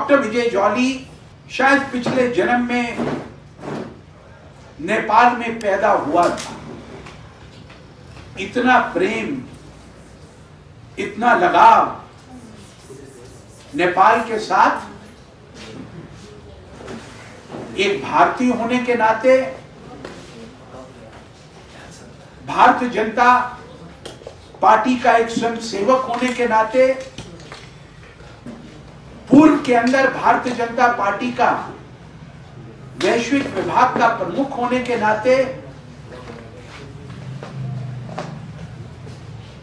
Doctor विजय jolly शायद पिछले जन्म में नेपाल में पैदा हुआ था। इतना प्रेम, इतना लगाव नेपाल के साथ, एक भारतीय होने के नाते, भारतीय जनता पार्टी का एक स्वयंसेवक होने के नाते, पूर्व के अंदर भारतीय जनता पार्टी का वैश्विक विभाग का प्रमुख होने के नाते,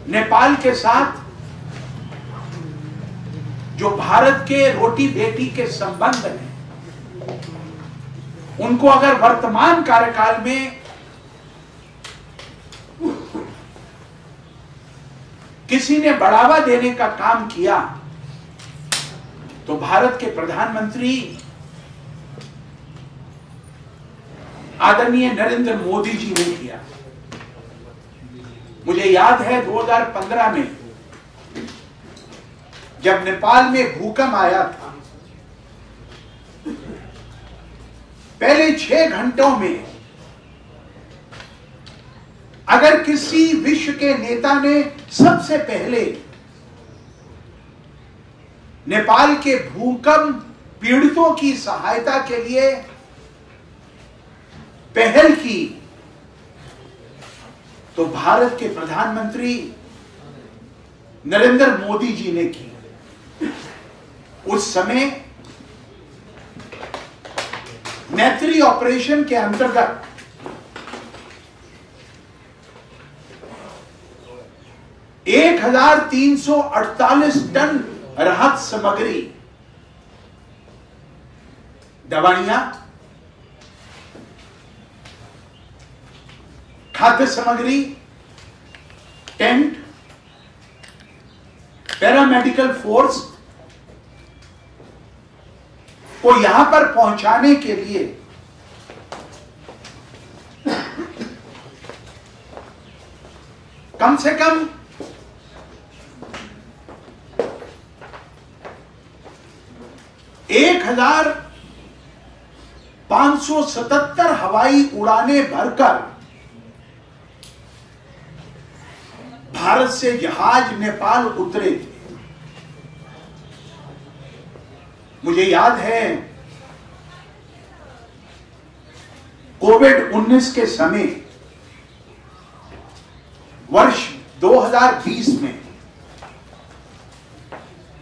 नेपाल के साथ जो भारत के रोटी बेटी के संबंध हैं, उनको अगर वर्तमान कार्यकाल में किसी ने बढ़ावा देने का काम किया तो भारत के प्रधानमंत्री आदरणीय नरेंद्र मोदी जी ने किया। मुझे याद है 2015 में जब नेपाल में भूकंप आया था, पहले 6 घंटों में अगर किसी विश्व के नेता ने सबसे पहले नेपाल के भूकंप पीड़ितों की सहायता के लिए पहल की तो भारत के प्रधानमंत्री नरेंद्र मोदी जी ने की। उस समय मैत्री ऑपरेशन के अंतर्गत 1348 टन राहत सामग्री, दवाइयां, खाद्य सामग्री, टेंट, पैरामेडिकल फोर्स को यहां पर पहुंचाने के लिए कम से कम 1577 हवाई उड़ानें भरकर भारत से जहाज नेपाल उतरे थे। मुझे याद है कोविड-19 के समय वर्ष 2020 में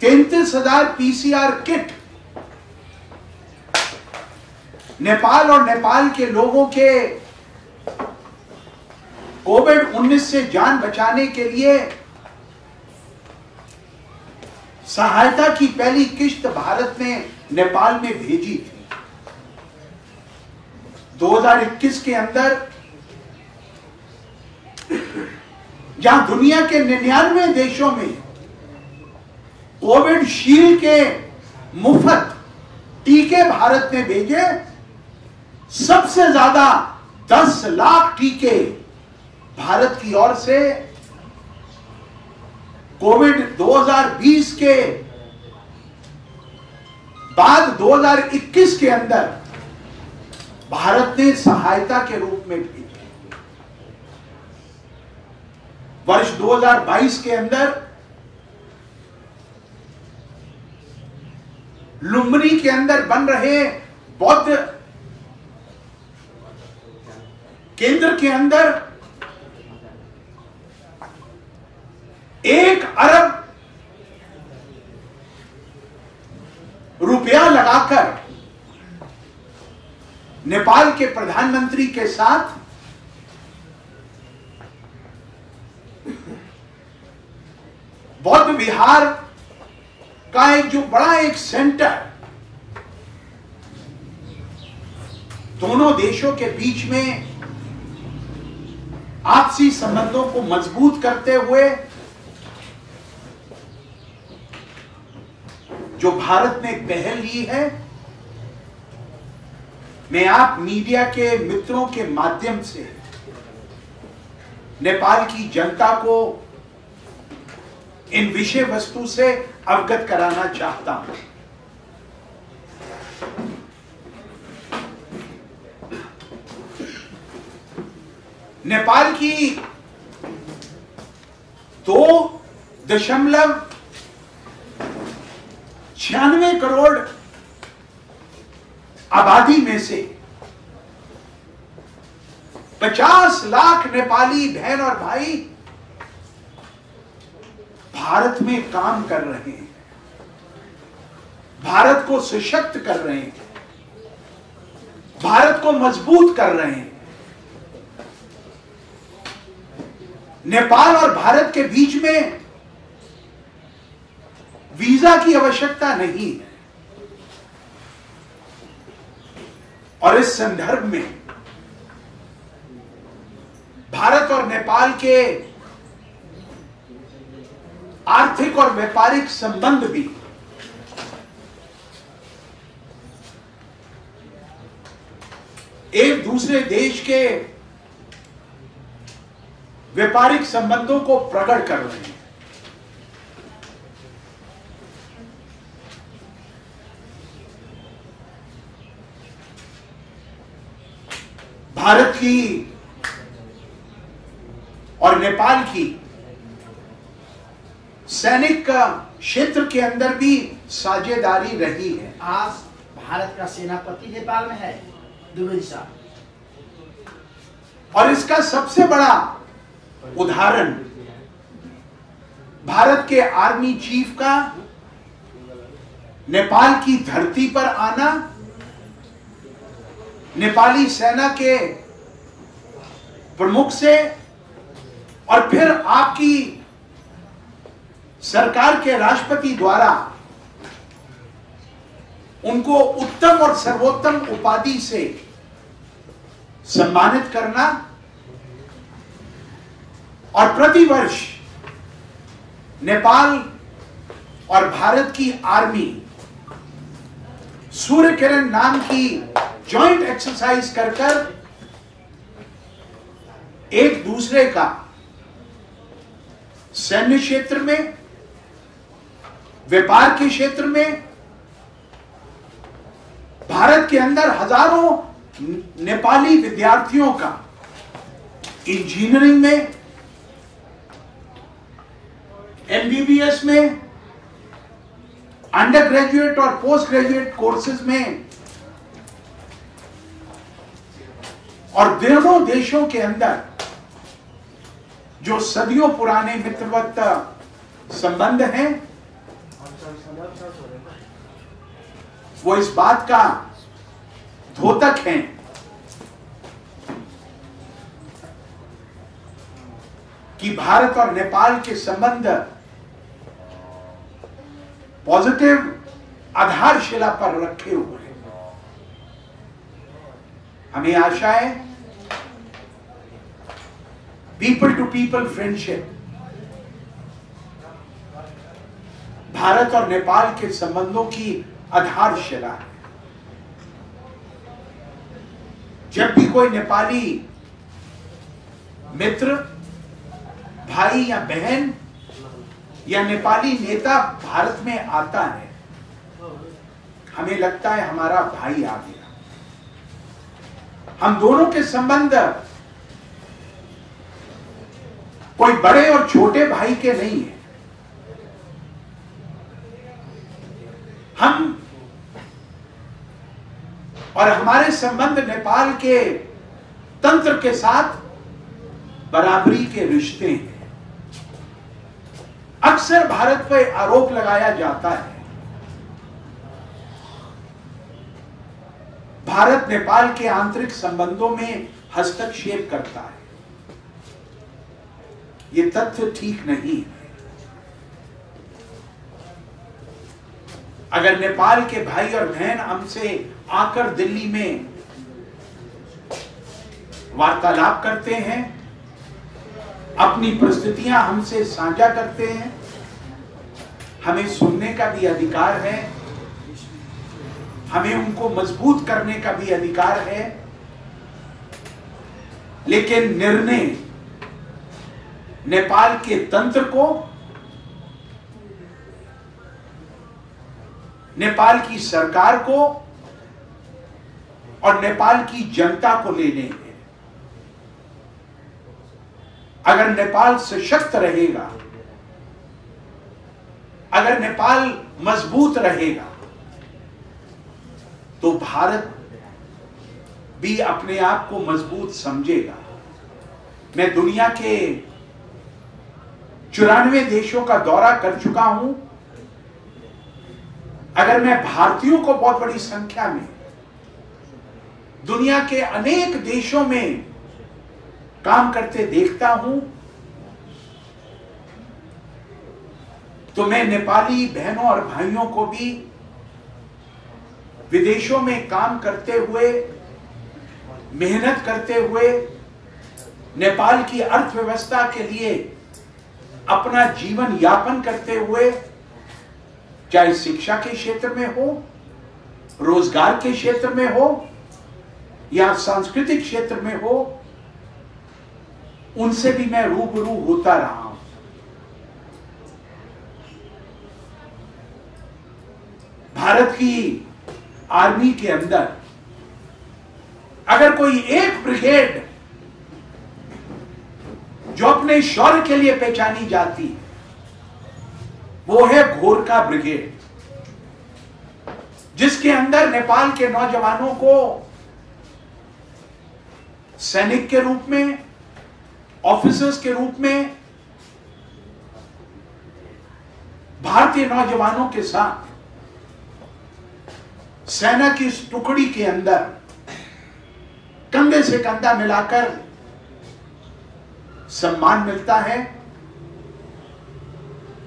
33,000 पीसीआर किट नेपाल और नेपाल के लोगों के कोविड-19 से जान बचाने के लिए सहायता की पहली किश्त भारत ने नेपाल में भेजी थी। 2021 के अंदर जहां दुनिया के 99 देशों में कोविड शील्ड के मुफ्त टीके भारत ने भेजे, सबसे ज्यादा 10 लाख टीके भारत की ओर से कोविड 2020 के बाद 2021 के अंदर भारत ने सहायता के रूप में भेजे। वर्ष 2022 के अंदर लुम्बिनी के अंदर बन रहे बौद्ध केंद्र के अंदर 1 अरब रुपया लगाकर नेपाल के प्रधानमंत्री के साथ बौद्ध विहार का एक जो बड़ा एक सेंटर दोनों देशों के बीच में आपसी संबंधों को मजबूत करते हुए जो भारत ने पहल ली है, मैं आप मीडिया के मित्रों के माध्यम से नेपाल की जनता को इन विषय वस्तु से अवगत कराना चाहता हूं। नेपाल की 2.96 करोड़ आबादी में से 50 लाख नेपाली बहन और भाई भारत में काम कर रहे हैं, भारत को सशक्त कर रहे हैं, भारत को मजबूत कर रहे हैं। नेपाल और भारत के बीच में वीजा की आवश्यकता नहीं है। और इस संदर्भ में भारत और नेपाल के आर्थिक और व्यापारिक संबंध भी एक दूसरे देश के व्यापारिक संबंधों को प्रकट कर रहे हैं। भारत की और नेपाल की सैनिक क्षेत्र के अंदर भी साझेदारी रही है। आज भारत का सेनापति नेपाल में है, द्विवेदी साहब। और इसका सबसे बड़ा उदाहरण भारत के आर्मी चीफ का नेपाल की धरती पर आना, नेपाली सेना के प्रमुख से और फिर आपकी सरकार के राष्ट्रपति द्वारा उनको उत्तम और सर्वोत्तम उपाधि से सम्मानित करना और प्रतिवर्ष नेपाल और भारत की आर्मी सूर्य किरण नाम की जॉइंट एक्सरसाइज कर एक दूसरे का सैन्य क्षेत्र में, व्यापार के क्षेत्र में, भारत के अंदर हजारों नेपाली विद्यार्थियों का इंजीनियरिंग में, एमबीबीएस में, अंडर ग्रेजुएट और पोस्ट ग्रेजुएट कोर्सेज में और दोनों देशों के अंदर जो सदियों पुराने मित्रवत संबंध हैं, वो इस बात का द्योतक हैं कि भारत और नेपाल के संबंध पॉजिटिव आधारशिला पर रखे हुए हैं। हमें आशा है people to people friendship Bharat और नेपाल के संबंधों की आधारशिला है। जब भी कोई नेपाली मित्र, भाई या बहन या नेपाली नेता भारत में आता है, हमें लगता है हमारा भाई आ गया। हम दोनों के संबंध कोई बड़े और छोटे भाई के नहीं है। हम और हमारे संबंध नेपाल के तंत्र के साथ बराबरी के रिश्ते हैं। अक्सर भारत पर आरोप लगाया जाता है भारत नेपाल के आंतरिक संबंधों में हस्तक्षेप करता है। ये तथ्य ठीक नहीं है। अगर नेपाल के भाई और बहन हमसे आकर दिल्ली में वार्तालाप करते हैं, अपनी परिस्थितियां हमसे साझा करते हैं, हमें सुनने का भी अधिकार है, हमें उनको मजबूत करने का भी अधिकार है। लेकिन निर्णय नेपाल के तंत्र को, नेपाल की सरकार को और नेपाल की जनता को लेने हैं। अगर नेपाल सशक्त रहेगा, अगर नेपाल मजबूत रहेगा, तो भारत भी अपने आप को मजबूत समझेगा। मैं दुनिया के 94 देशों का दौरा कर चुका हूं। अगर मैं भारतीयों को बहुत बड़ी संख्या में दुनिया के अनेक देशों में काम करते देखता हूं, तो मैं नेपाली बहनों और भाइयों को भी विदेशों में काम करते हुए, मेहनत करते हुए, नेपाल की अर्थव्यवस्था के लिए अपना जीवन यापन करते हुए, चाहे शिक्षा के क्षेत्र में हो, रोजगार के क्षेत्र में हो या सांस्कृतिक क्षेत्र में हो, उनसे भी मैं रूबरू होता रहा हूं। भारत की आर्मी के अंदर अगर कोई एक ब्रिगेड जो अपने शौर्य के लिए पहचानी जाती है, वो है घोरका ब्रिगेड, जिसके अंदर नेपाल के नौजवानों को सैनिक के रूप में, ऑफिसर्स के रूप में, भारतीय नौजवानों के साथ सेना की इस टुकड़ी के अंदर कंधे से कंधा मिलाकर सम्मान मिलता है।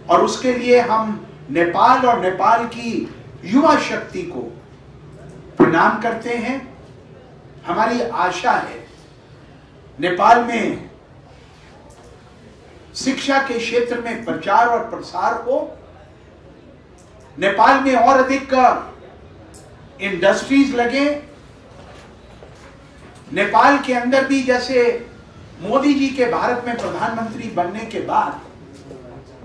और उसके लिए हम नेपाल और नेपाल की युवा शक्ति को प्रणाम करते हैं। हमारी आशा है नेपाल में शिक्षा के क्षेत्र में प्रचार और प्रसार हो, नेपाल में और अधिक इंडस्ट्रीज लगे, नेपाल के अंदर भी जैसे मोदी जी के भारत में प्रधानमंत्री बनने के बाद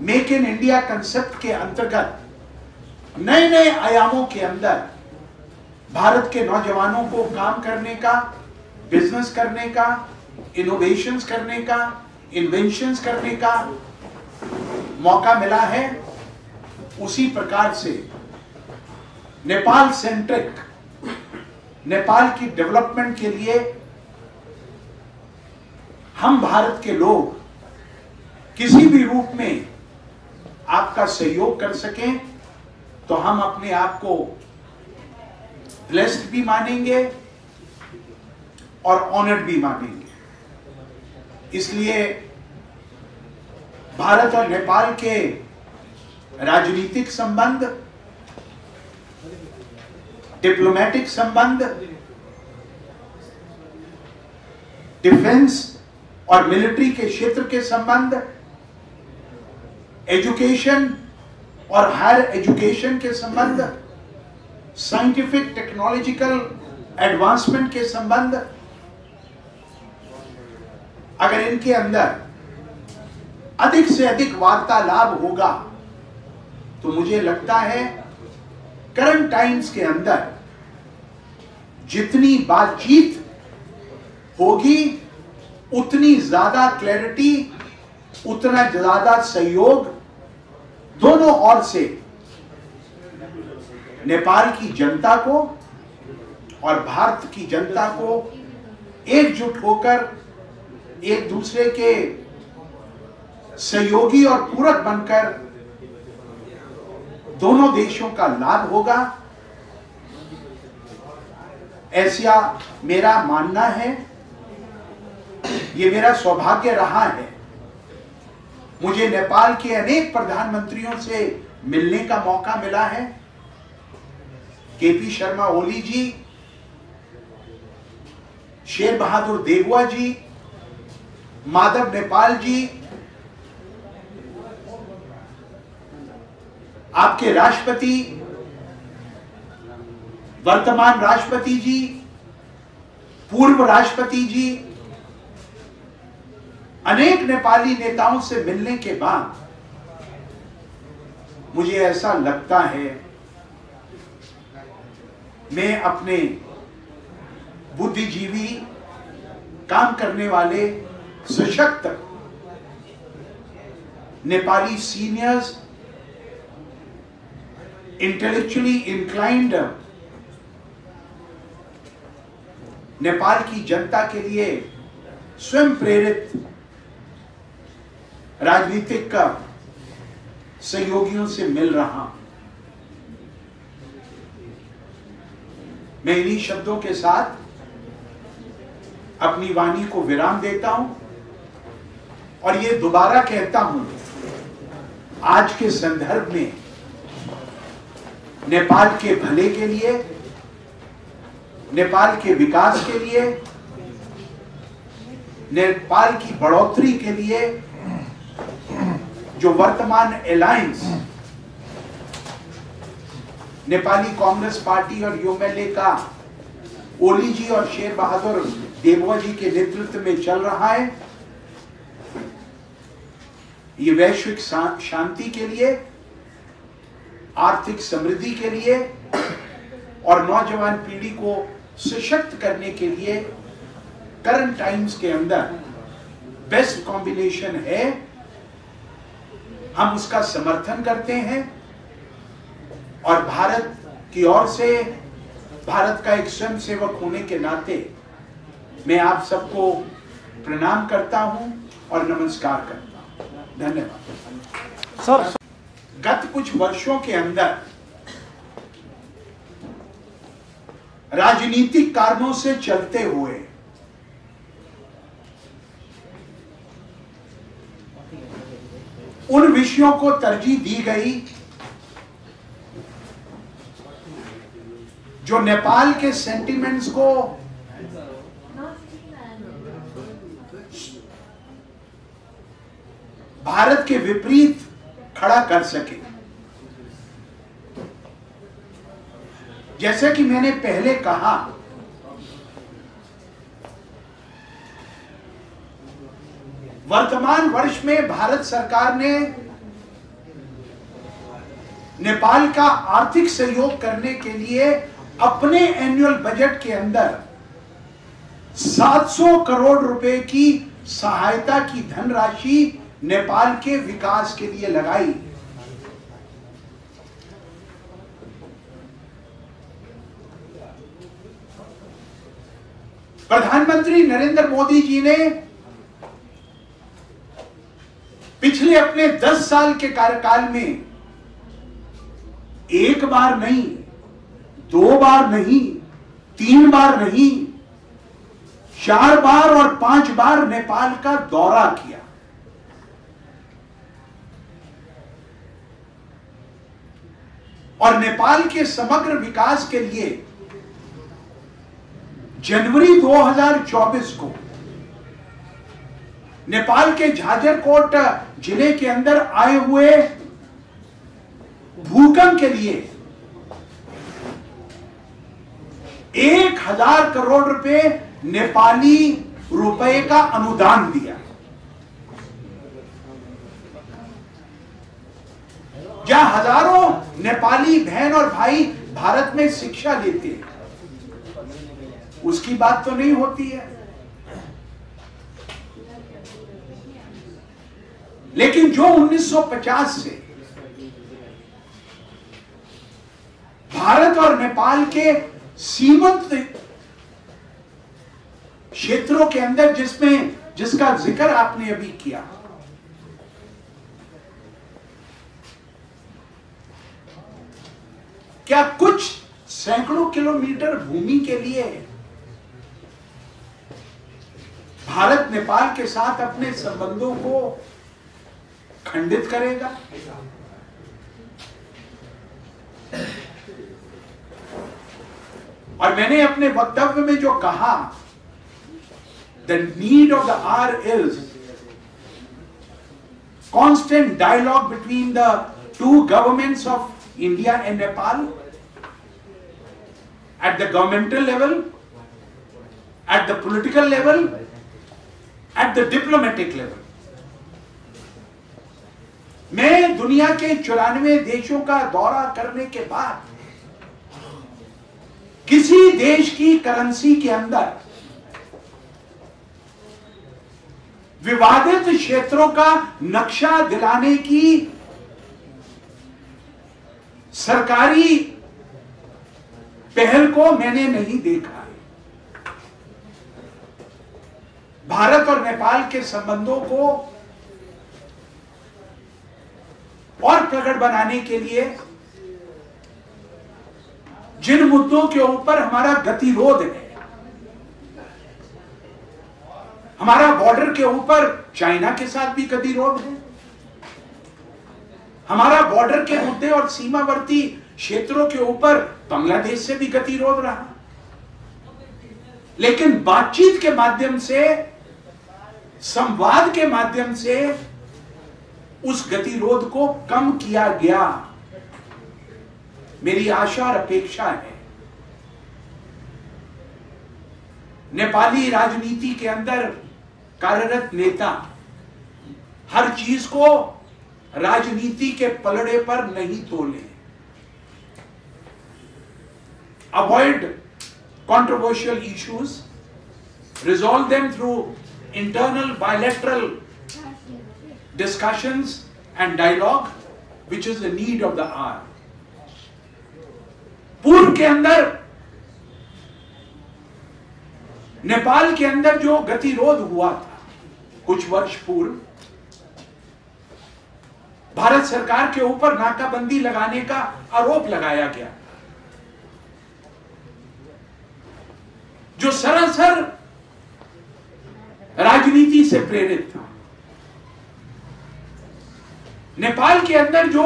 मेक इन इंडिया कंसेप्ट के अंतर्गत नए नए आयामों के अंदर भारत के नौजवानों को काम करने का, बिजनेस करने का, इनोवेशंस करने का, इन्वेंशंस करने का मौका मिला है। उसी प्रकार से नेपाल सेंट्रिक, नेपाल की डेवलपमेंट के लिए हम भारत के लोग किसी भी रूप में आपका सहयोग कर सकें, तो हम अपने आप को ब्लेस्ड भी मानेंगे और ऑनर्ड भी मानेंगे। इसलिए भारत और नेपाल के राजनीतिक संबंध, डिप्लोमेटिक संबंध, डिफेंस और मिलिट्री के क्षेत्र के संबंध, एजुकेशन और हायर एजुकेशन के संबंध, साइंटिफिक टेक्नोलॉजिकल एडवांसमेंट के संबंध, अगर इनके अंदर अधिक से अधिक वार्तालाप होगा, तो मुझे लगता है करंट टाइम्स के अंदर जितनी बातचीत होगी, उतनी ज्यादा क्लैरिटी, उतना ज्यादा सहयोग दोनों ओर से नेपाल की जनता को और भारत की जनता को एकजुट होकर एक दूसरे के सहयोगी और पूरक बनकर दोनों देशों का लाभ होगा, ऐसा मेरा मानना है। ये मेरा सौभाग्य रहा है। मुझे नेपाल के अनेक प्रधानमंत्रियों से मिलने का मौका मिला है। केपी शर्मा ओली जी, शेर बहादुर देगवा जी, माधव नेपाल जी, आपके राष्ट्रपति, वर्तमान राष्ट्रपति जी, पूर्व राष्ट्रपति जी, अनेक नेपाली नेताओं से मिलने के बाद मुझे ऐसा लगता है मैं अपने बुद्धिजीवी, काम करने वाले, सशक्त Nepali seniors, intellectually inclined Nepal की जनता के लिए स्वयं प्रेरित राजनीतिक सहयोगियों से मिल रहा हूं। मैं इन्हीं शब्दों के साथ अपनी वाणी को विराम देता हूं और ये दोबारा कहता हूं, आज के संदर्भ में नेपाल के भले के लिए, नेपाल के विकास के लिए, नेपाल की बढ़ोतरी के लिए जो वर्तमान अलायंस नेपाली कांग्रेस पार्टी और यूएमएलए का ओली जी और शेर बहादुर देबुआ जी के नेतृत्व में चल रहा है, ये वैश्विक शांति के लिए, आर्थिक समृद्धि के लिए और नौजवान पीढ़ी को सशक्त करने के लिए करंट टाइम्स के अंदर बेस्ट कॉम्बिनेशन है। हम उसका समर्थन करते हैं और भारत की ओर से, भारत का एक स्वयंसेवक होने के नाते मैं आप सबको प्रणाम करता हूं और नमस्कार करता हूं। धन्यवाद। सर, गत कुछ वर्षों के अंदर राजनीतिक कारणों से चलते हुए उन विषयों को तरजीह दी गई जो नेपाल के सेंटिमेंट्स को भारत के विपरीत खड़ा कर सके। जैसे कि मैंने पहले कहा, वर्तमान वर्ष में भारत सरकार ने नेपाल का आर्थिक सहयोग करने के लिए अपने एनुअल बजट के अंदर 700 करोड़ रुपए की सहायता की धनराशि नेपाल के विकास के लिए लगाई। प्रधानमंत्री नरेंद्र मोदी जी ने पिछले अपने 10 साल के कार्यकाल में एक बार नहीं, 2 बार नहीं, 3 बार नहीं, 4 बार और 5 बार नेपाल का दौरा किया। और नेपाल के समग्र विकास के लिए जनवरी 2024 को नेपाल के झाजरकोट जिले के अंदर आए हुए भूकंप के लिए 1000 करोड़ रुपए नेपाली रुपए का अनुदान दिया। जहां हजारों नेपाली बहन और भाई भारत में शिक्षा लेते हैं, उसकी बात तो नहीं होती है। लेकिन जो 1950 से भारत और नेपाल के सीमांत क्षेत्रों के अंदर जिसका जिक्र आपने अभी किया, क्या कुछ सैकड़ों किलोमीटर भूमि के लिए भारत नेपाल के साथ अपने संबंधों को खंडित करेगा? और मैंने अपने वक्तव्य में जो कहा, the need of the hour is constant dialogue between the two governments of India and Nepal at the governmental level, at the political level, at the diplomatic level. मैं दुनिया के 94 देशों का दौरा करने के बाद किसी देश की करेंसी के अंदर विवादित क्षेत्रों का नक्शा दिलाने की सरकारी पहल को मैंने नहीं देखा है। भारत और नेपाल के संबंधों को और प्रकट बनाने के लिए जिन मुद्दों के ऊपर हमारा गतिरोध है, हमारा बॉर्डर के ऊपर चाइना के साथ भी गतिरोध है, हमारा बॉर्डर के मुद्दे और सीमावर्ती क्षेत्रों के ऊपर बांग्लादेश से भी गतिरोध रहा, लेकिन बातचीत के माध्यम से, संवाद के माध्यम से उस गतिरोध को कम किया गया। मेरी आशा और अपेक्षा है नेपाली राजनीति के अंदर कार्यरत नेता हर चीज को राजनीति के पलड़े पर नहीं तोले। Avoid controversial issues, resolve them through internal bilateral discussions and dialogue, which is the need of the hour. पूर्व के अंदर नेपाल के अंदर जो गतिरोध हुआ था कुछ वर्ष पूर्व, भारत सरकार के ऊपर नाकाबंदी लगाने का आरोप लगाया गया, जो सरासर राजनीति से प्रेरित था। नेपाल के अंदर जो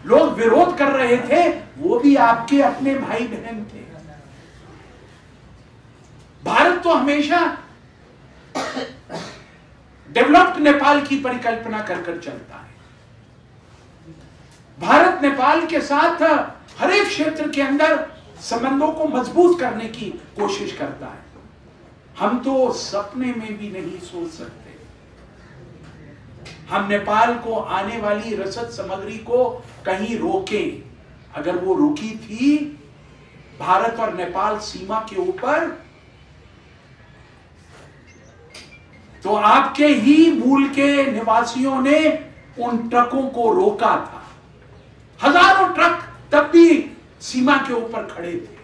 लोग विरोध कर रहे थे वो भी आपके अपने भाई बहन थे। भारत तो हमेशा डेवलप्ड नेपाल की परिकल्पना कर चलता है। भारत नेपाल के साथ हर एक क्षेत्र के अंदर संबंधों को मजबूत करने की कोशिश करता है। हम तो सपने में भी नहीं सोच सकते हम नेपाल को आने वाली रसद सामग्री को कहीं रोकें। अगर वो रुकी थी भारत और नेपाल सीमा के ऊपर, तो आपके ही मूल के निवासियों ने उन ट्रकों को रोका था। हजारों ट्रक तब भी सीमा के ऊपर खड़े थे।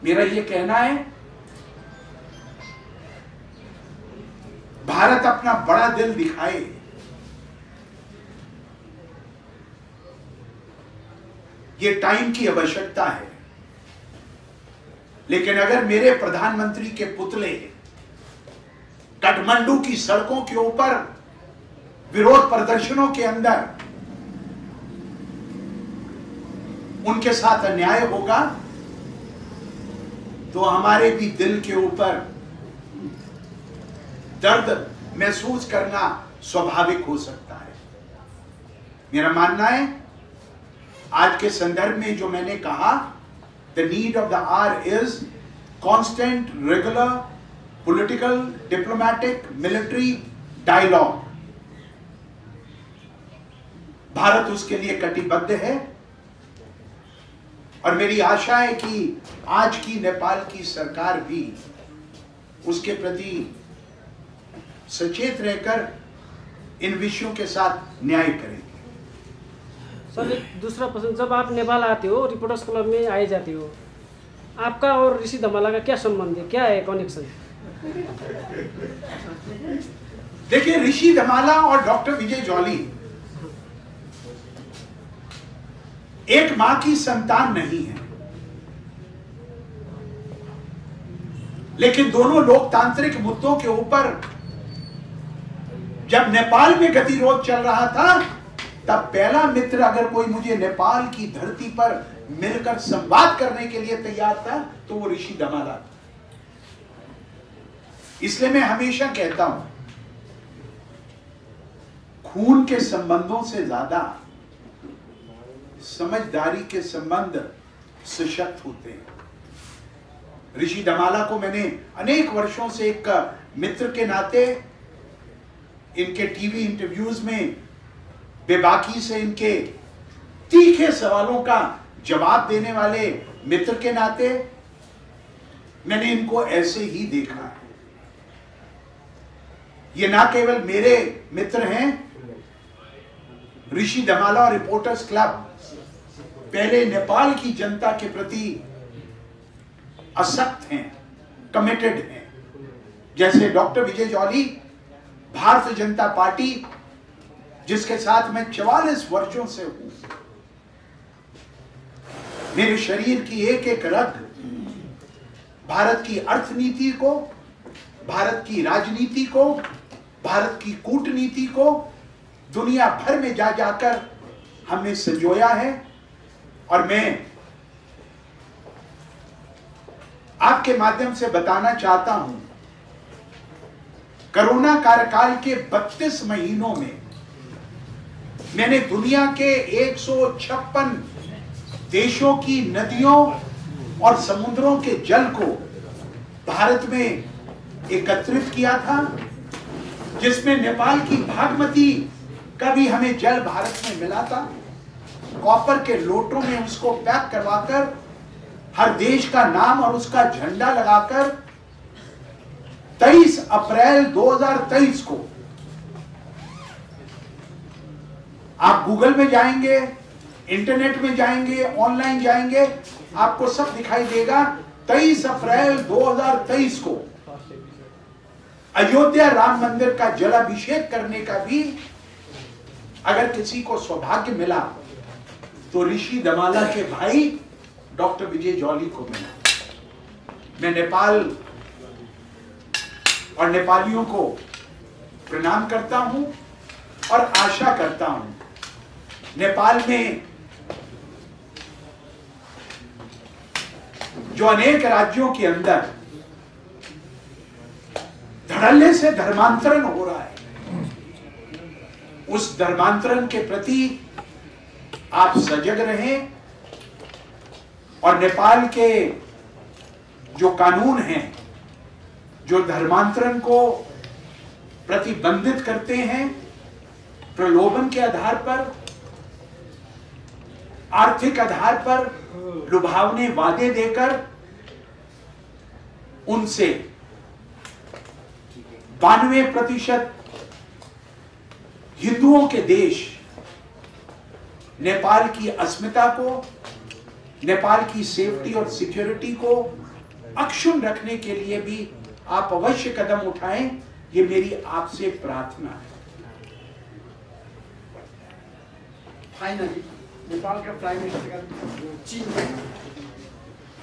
मेरा यह कहना है भारत अपना बड़ा दिल दिखाए, ये टाइम की आवश्यकता है। लेकिन अगर मेरे प्रधानमंत्री के पुतले काठमांडू की सड़कों के ऊपर विरोध प्रदर्शनों के अंदर उनके साथ अन्याय होगा, तो हमारे भी दिल के ऊपर दर्द महसूस करना स्वाभाविक हो सकता है। मेरा मानना है आज के संदर्भ में जो मैंने कहा, the need of the hour is constant regular political diplomatic military dialogue. Bharat उसके लिए कटिबद्ध है और मेरी आशा है कि आज की नेपाल की सरकार भी उसके प्रति सचेत रहकर इन विषयों के साथ न्याय करेगी। सर, एक दूसरा प्रश्न, जब आप नेपाल आते हो, रिपोर्टर्स क्लब में आए जाते हो, आपका और ऋषि धमाला का क्या संबंध है, क्या है कनेक्शन? देखिए, ऋषि धमाला और डॉक्टर विजय जॉली एक मां की संतान नहीं है, लेकिन दोनों लोकतांत्रिक मुद्दों के ऊपर जब नेपाल में गतिरोध चल रहा था, तब पहला मित्र अगर कोई मुझे नेपाल की धरती पर मिलकर संवाद करने के लिए तैयार था तो वो ऋषि धमाला था। इसलिए मैं हमेशा कहता हूं, खून के संबंधों से ज्यादा समझदारी के संबंध सशक्त होते हैं। ऋषि धमाला को मैंने अनेक वर्षों से एक मित्र के नाते इनके टीवी इंटरव्यूज में बेबाकी से इनके तीखे सवालों का जवाब देने वाले मित्र के नाते मैंने इनको ऐसे ही देखा है। ये ना केवल मेरे मित्र हैं, ऋषि धमाला और रिपोर्टर्स क्लब पहले नेपाल की जनता के प्रति आसक्त हैं, कमिटेड हैं। जैसे डॉक्टर विजय जॉली, भारतीय जनता पार्टी जिसके साथ मैं 44 वर्षों से हूं, मेरे शरीर की एक एक रग भारत की अर्थनीति को, भारत की राजनीति को, भारत की कूटनीति को दुनिया भर में जा जाकर हमने संजोया है। और मैं आपके माध्यम से बताना चाहता हूं, कोरोना कार्यकाल के 32 महीनों में मैंने दुनिया के 156 देशों की नदियों और समुद्रों के जल को भारत में एकत्रित किया था, जिसमें नेपाल की बागमती का भी हमें जल भारत में मिला था। कॉपर के लोटों में उसको पैक करवाकर हर देश का नाम और उसका झंडा लगाकर 23 अप्रैल 2023 को आप गूगल में जाएंगे, इंटरनेट में जाएंगे, ऑनलाइन जाएंगे, आपको सब दिखाई देगा। 23 अप्रैल 2023 को अयोध्या राम मंदिर का जलाभिषेक करने का भी अगर किसी को सौभाग्य मिला तो ऋषि धमाला के भाई डॉक्टर विजय जॉली को मिला। मैं नेपाल और नेपालियों को प्रणाम करता हूं और आशा करता हूं नेपाल में जो अनेक राज्यों के अंदर धड़ल्ले से धर्मांतरण हो रहा है, उस धर्मांतरण के प्रति आप सजग रहें और नेपाल के जो कानून हैं जो धर्मांतरण को प्रतिबंधित करते हैं, प्रलोभन के आधार पर, आर्थिक आधार पर लुभावने वादे देकर उनसे 92% हिंदुओं के देश नेपाल की अस्मिता को, नेपाल की सेफ्टी और सिक्योरिटी को अक्षुण्ण रखने के लिए भी आप अवश्य कदम उठाएं, ये मेरी आपसे प्रार्थना है। फाइनली नेपाल का प्राइम मिनिस्टर का चीन में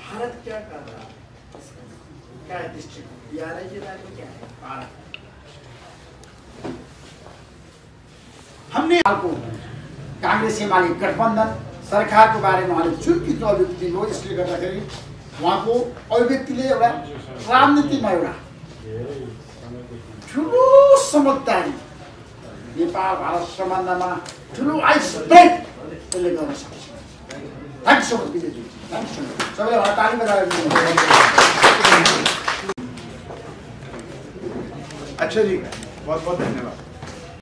भारत क्या कर रहा है, क्या है डिस्ट्रिक्ट क्या है भारत। हमने को कांग्रेस एमाले गठबन्धन सरकारको बारेमा उहाँले चुनकित अभिव्यक्ति दिनुभयो। यसले गर्दाखेरि उहाँको अभिव्यक्तिले एउटा राजनीतिमा एउटा ठुलो समझदारी नेपाल भारत सम्बन्धमा ठुलो आइस ब्रेक त्यसले गर्न सक्छ। Thank you so much Vijayji, thank you so much. सबैलाई ताली बजाएर अच्छा जी, बहुत बहुत धन्यवाद।